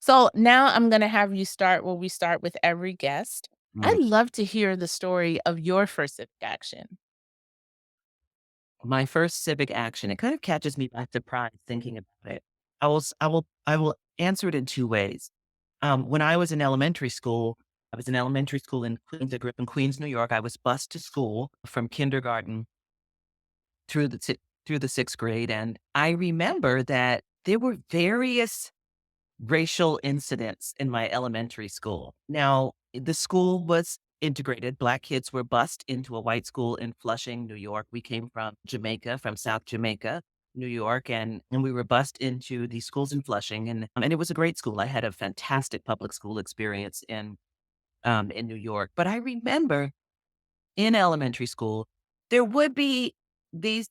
So now I'm going to have you start where we start with every guest. Mm. I'd love to hear the story of your first civic action. My first civic action, it kind of catches me by surprise thinking about it. I will answer it in two ways. When I was in elementary school, I was in elementary school in Queens. I grew up in Queens, New York. I was bused to school from kindergarten through through the sixth grade, and I remember that there were various racial incidents in my elementary school. Now, the school was integrated. Black kids were bused into a white school in Flushing, New York. We came from Jamaica, from South Jamaica, New York, and we were bused into the schools in Flushing, and it was a great school. I had a fantastic public school experience in New York. But I remember in elementary school, there would be these,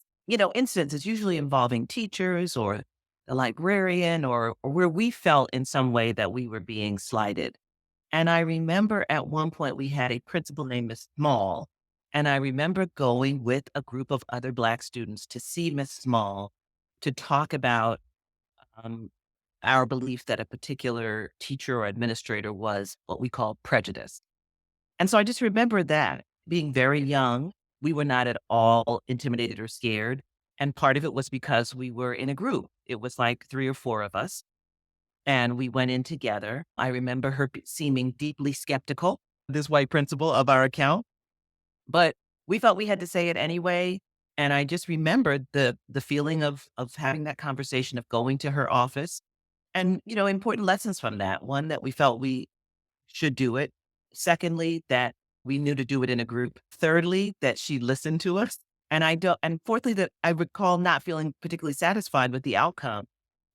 instances usually involving teachers or the librarian or where we felt in some way that we were being slighted. And I remember at one point we had a principal named Miss Small. And I remember going with a group of other Black students to see Miss Small to talk about um, our belief that a particular teacher or administrator was what we call prejudiced. And so I just remember that being very young, we were not at all intimidated or scared. And part of it was because we were in a group. It was like three or four of us, and we went in together. I remember her seeming deeply skeptical, this white principal, of our account, but we felt we had to say it anyway. And I just remembered the feeling of having that conversation, of going to her office, and important lessons from that. One, that we felt we should do it. Secondly, that we knew to do it in a group. Thirdly, that she listened to us. And fourthly, that I recall not feeling particularly satisfied with the outcome,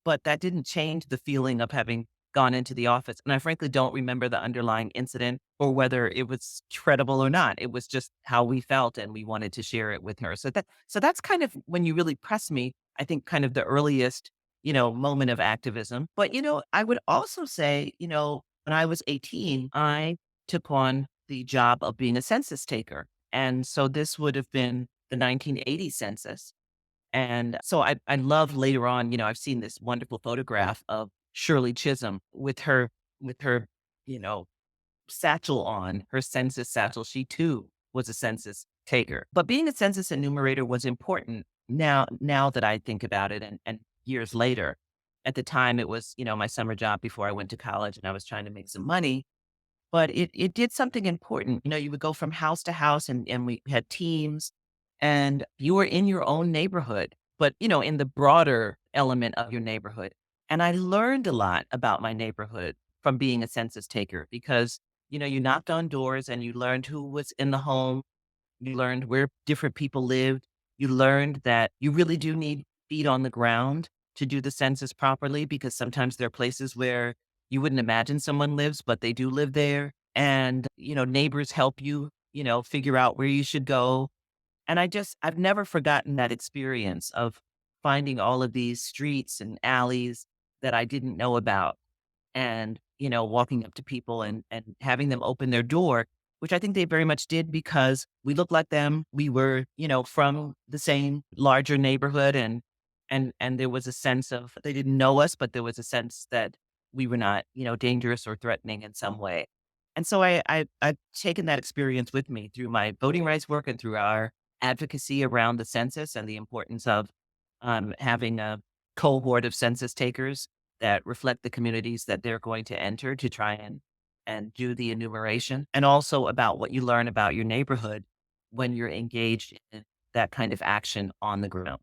but that didn't change the feeling of having gone into the office. And I frankly don't remember the underlying incident or whether it was credible or not. It was just how we felt, and we wanted to share it with her. So that's kind of, when you really press me, I think kind of the earliest, moment of activism. But I would also say, when I was 18, I took on the job of being a census taker. And so this would have been the 1980 census. And so I love, later on, I've seen this wonderful photograph of Shirley Chisholm with her, you know, satchel on, her census satchel. She too was a census taker. But being a census enumerator was important now that I think about it, and years later. At the time, it was, my summer job before I went to college, and I was trying to make some money. But it did something important. You would go from house to house, and we had teams, and you were in your own neighborhood, but, in the broader element of your neighborhood. And I learned a lot about my neighborhood from being a census taker because, you knocked on doors and you learned who was in the home. You learned where different people lived. You learned that you really do need feet on the ground to do the census properly, because sometimes there are places where you wouldn't imagine someone lives, but they do live there. And, neighbors help you, figure out where you should go. And I've never forgotten that experience of finding all of these streets and alleys that I didn't know about, and, walking up to people and having them open their door, which I think they very much did because we looked like them. We were, from the same larger neighborhood, and there was a sense of, they didn't know us, but there was a sense that we were not, dangerous or threatening in some way. And so I've taken that experience with me through my voting rights work and through our advocacy around the census and the importance of having a cohort of census takers that reflect the communities that they're going to enter to try and do the enumeration, and also about what you learn about your neighborhood when you're engaged in that kind of action on the ground.